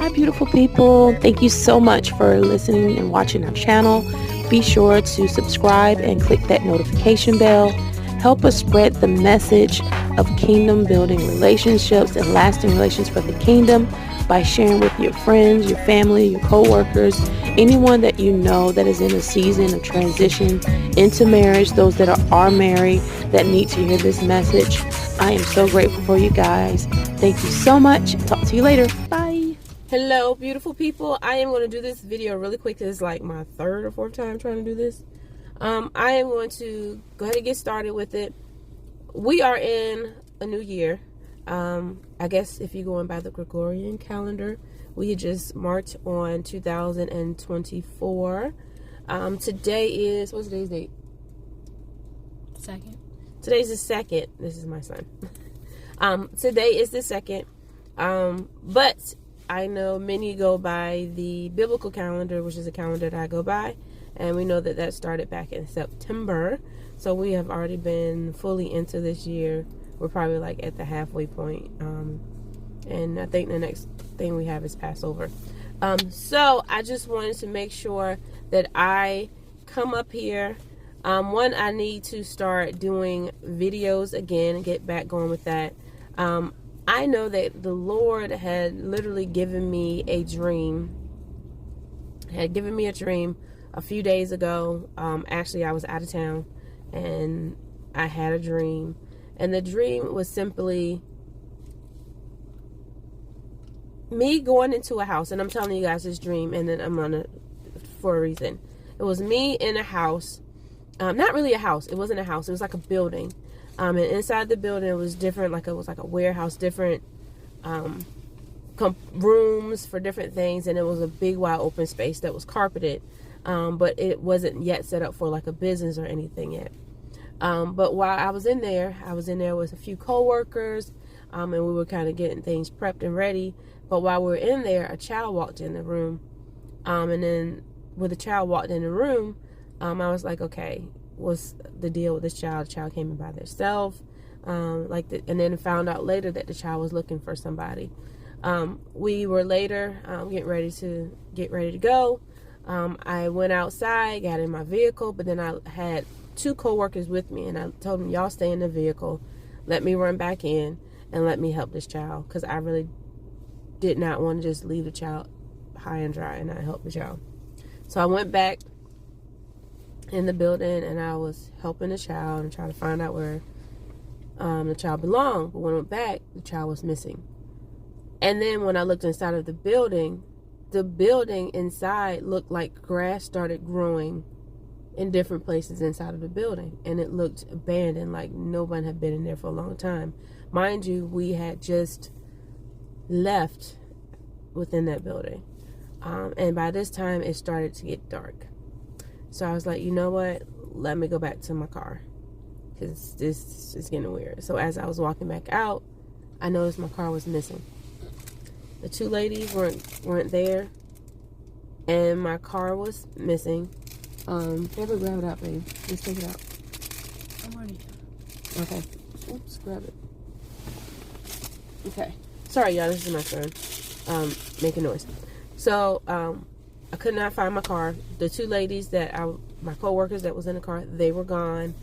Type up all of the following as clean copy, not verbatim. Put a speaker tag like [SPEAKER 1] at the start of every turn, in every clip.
[SPEAKER 1] Hi, beautiful people. Thank you so much for listening and watching our channel. Be sure to subscribe and click that notification bell. Help us spread the message of kingdom building relationships and lasting relations for the kingdom by sharing with your friends, your family, your co-workers, anyone that you know that is in a season of transition into marriage, those that are married that need to hear this message. I am so grateful for you guys. Thank you so much. Talk to you later. Bye.
[SPEAKER 2] Hello, beautiful people. I am going to do this video really quick. This is like my third or fourth time trying to do this. I am going to go ahead and get started with it. We are in a new year. I guess if you're going by the Gregorian calendar, we just marked on 2024. Today is, what's today's date?
[SPEAKER 3] Second.
[SPEAKER 2] Today's the 2nd. This is my son. Today is the 2nd. But I know many go by the biblical calendar, which is a calendar that I go by. And we know that that started back in September. So we have already been fully into this year. We're probably like at the halfway point. And I think the next thing we have is Passover. So I just wanted to make sure that I come up here. One, I need to start doing videos again and get back going with that. I know that the Lord had literally given me a dream. A few days ago. Actually, I was out of town and I had a dream. And the dream was simply me going into a house. And I'm telling you guys this dream, and then I'm gonna, for a reason. It was me in a house. Not really a house. It wasn't a house. It was like a building. And inside the building it was different. Like it was like a warehouse, different rooms for different things. And it was a big wide open space that was carpeted. But it wasn't yet set up for like a business or anything yet. But while I was in there with a few co-workers, and we were kind of getting things prepped and ready. But while we were in there, a child walked in the room. And then when the child walked in the room, I was like, okay, what's the deal with this child? The child came in by themselves. And then found out later that the child was looking for somebody. We were later getting ready to go. I went outside, got in my vehicle, but then I had two co-workers with me, and I told them, y'all stay in the vehicle, let me run back in and let me help this child, because I really did not want to just leave the child high and dry and not help the child. So I went back in the building and I was helping the child and trying to find out where the child belonged. But when I went back, the child was missing. And then when I looked inside of the building inside looked like grass started growing in different places inside of the building, and it looked abandoned, like no one had been in there for a long time. Mind you, we had just left within that building, and by this time it started to get dark. So I was like, you know what, let me go back to my car, because this is getting weird. So as I was walking back out, I noticed my car was missing. The two ladies weren't there, and my car was missing. Ever grab it out, babe. Just take it out.
[SPEAKER 3] I'm already done.
[SPEAKER 2] Okay. Oops, grab it. Okay. Sorry, y'all. This is my son making noise. So, I could not find my car. The two ladies my co-workers that was in the car, they were gone.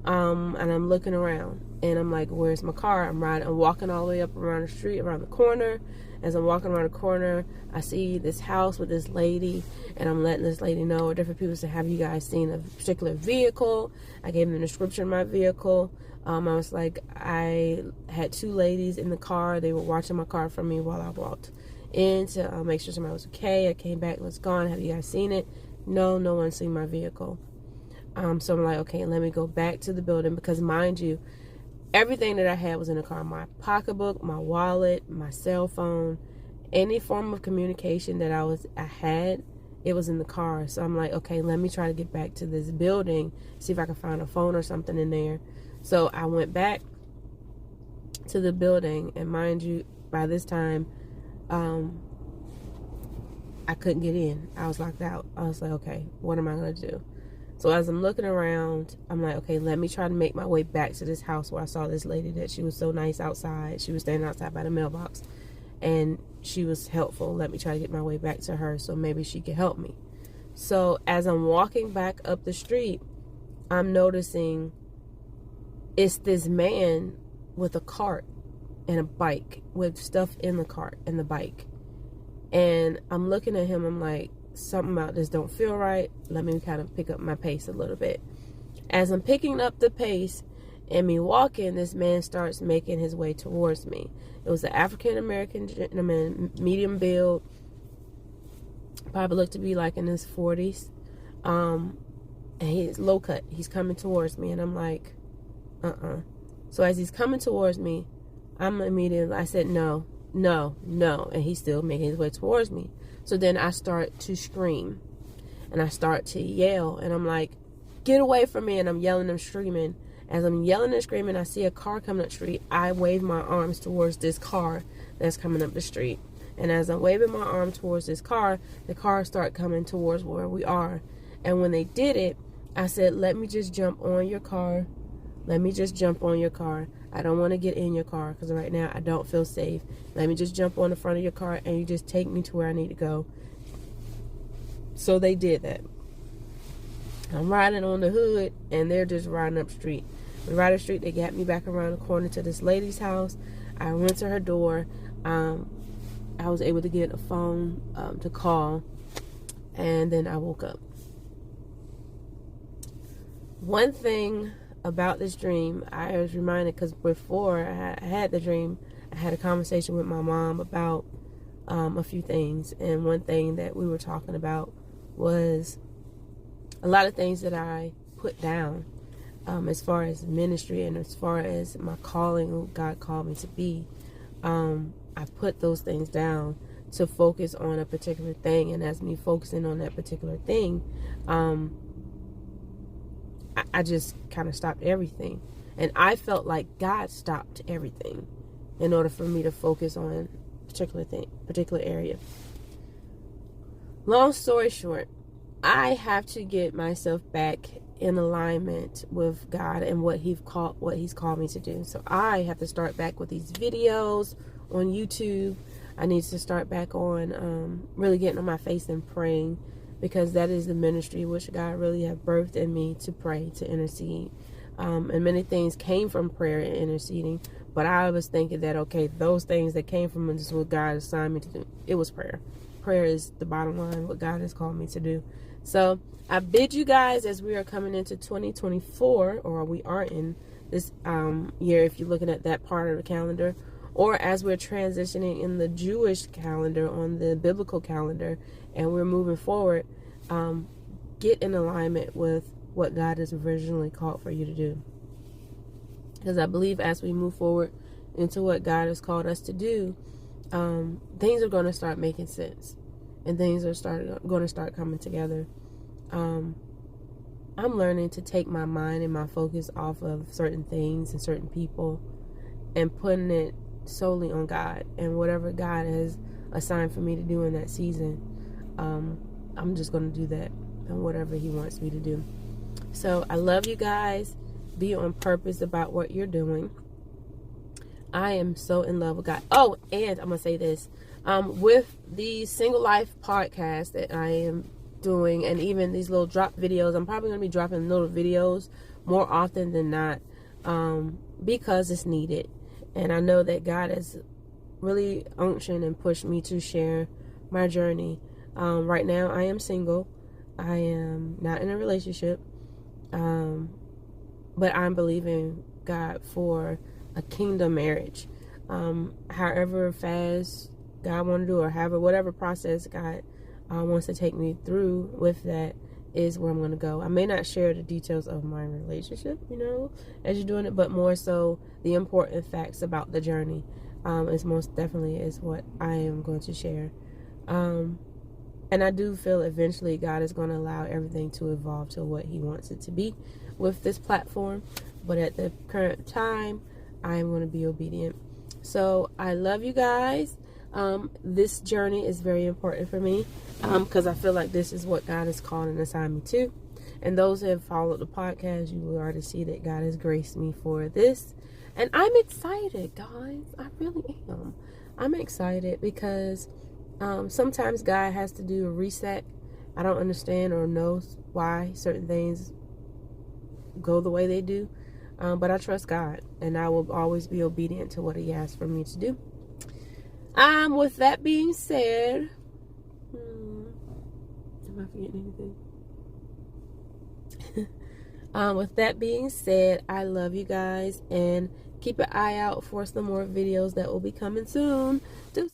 [SPEAKER 2] And I'm looking around, and I'm like, where's my car? I'm walking all the way up around the street, around the corner. As I'm walking around the corner, I see this house with this lady, and I'm letting this lady know, or different people say, have you guys seen a particular vehicle? I gave them the description of my vehicle. I was like, I had two ladies in the car. They were watching my car from me while I walked in to make sure somebody was okay. I came back, it was gone. Have you guys seen it? No one's seen my vehicle. So I'm like, okay, let me go back to the building, because mind you, everything that I had was in the car. My pocketbook, my wallet, my cell phone, any form of communication that I had, it was in the car. So I'm like, okay, let me try to get back to this building, see if I can find a phone or something in there. So I went back to the building, and mind you, by this time, I couldn't get in. I was locked out. I was like, okay, what am I going to do? So as I'm looking around, I'm like, okay, let me try to make my way back to this house where I saw this lady that she was so nice outside. She was standing outside by the mailbox. and she was helpful. Let me try to get my way back to her so maybe she could help me. So as I'm walking back up the street, I'm noticing it's this man with a cart and a bike with stuff in the cart and the bike. And I'm looking at him, I'm like, something about this don't feel right. Let me kind of pick up my pace a little bit. As I'm picking up the pace and me walking, this man starts making his way towards me. It was an African-American gentleman, medium build, probably looked to be like in his 40s. And he's low cut. He's coming towards me, and I'm like, So as he's coming towards me, I said, no, and he's still making his way towards me. So then I start to scream, and I start to yell, and I'm like, get away from me, and I'm yelling and screaming. As I'm yelling and screaming, I see a car coming up the street. I wave my arms towards this car that's coming up the street. And as I'm waving my arm towards this car, the cars start coming towards where we are. And when they did it, I said, let me just jump on your car. Let me just jump on your car. I don't want to get in your car because right now I don't feel safe. Let me just jump on the front of your car and you just take me to where I need to go. So they did that. I'm riding on the hood and they're just riding up the street. We ride up the street, they got me back around the corner to this lady's house. I went to her door. I was able to get a phone to call, and then I woke up. One thing about this dream, I was reminded, because before I had the dream, I had a conversation with my mom about a few things, and one thing that we were talking about was a lot of things that I put down as far as ministry and as far as my calling, who God called me to be. I put those things down to focus on a particular thing, and as me focusing on that particular thing, I just kind of stopped everything, and I felt like God stopped everything in order for me to focus on particular area. Long story short, I have to get myself back in alignment with God and what He's called me to do. So I have to start back with these videos on YouTube. I need to start back on really getting on my face and praying, because that is the ministry which God really have birthed in me, to pray, to intercede. And many things came from prayer and interceding, but I was thinking that, okay, those things that came from this is what God assigned me to do. It was prayer. Prayer is the bottom line, what God has called me to do. So I bid you guys, as we are coming into 2024, or we are in this year, if you're looking at that part of the calendar, or as we're transitioning in the Jewish calendar on the biblical calendar, and we're moving forward, get in alignment with what God has originally called for you to do. Because I believe as we move forward into what God has called us to do, things are going to start making sense, and things are going to start coming together. I'm learning to take my mind and my focus off of certain things and certain people and putting it solely on God and whatever God has assigned for me to do in that season. I'm just going to do that and whatever He wants me to do. So I love you guys. Be on purpose about what you're doing. I am so in love with God. Oh, and I'm going to say this. With the Single Life podcast that I am doing, and even these little drop videos, I'm probably going to be dropping little videos more often than not, because it's needed. And I know that God has really unctioned and pushed me to share my journey. Right now, I am single. I am not in a relationship. But I'm believing God for a kingdom marriage. However fast God wants to do, or however, whatever process God wants to take me through with that, is where I'm going to go. I may not share the details of my relationship, as you're doing it, but more so the important facts about the journey is most definitely is what I am going to share. And I do feel eventually God is going to allow everything to evolve to what He wants it to be with this platform. But at the current time, I am going to be obedient. So I love you guys. This journey is very important for me because I feel like this is what God has called and assigned me to. And those who have followed the podcast, you will already see that God has graced me for this. And I'm excited, guys. I really am. I'm excited because sometimes God has to do a reset. I don't understand or know why certain things go the way they do. But I trust God, and I will always be obedient to what He asks for me to do. With that being said, am I forgetting anything? With that being said, I love you guys, and keep an eye out for some more videos that will be coming soon. Deuces.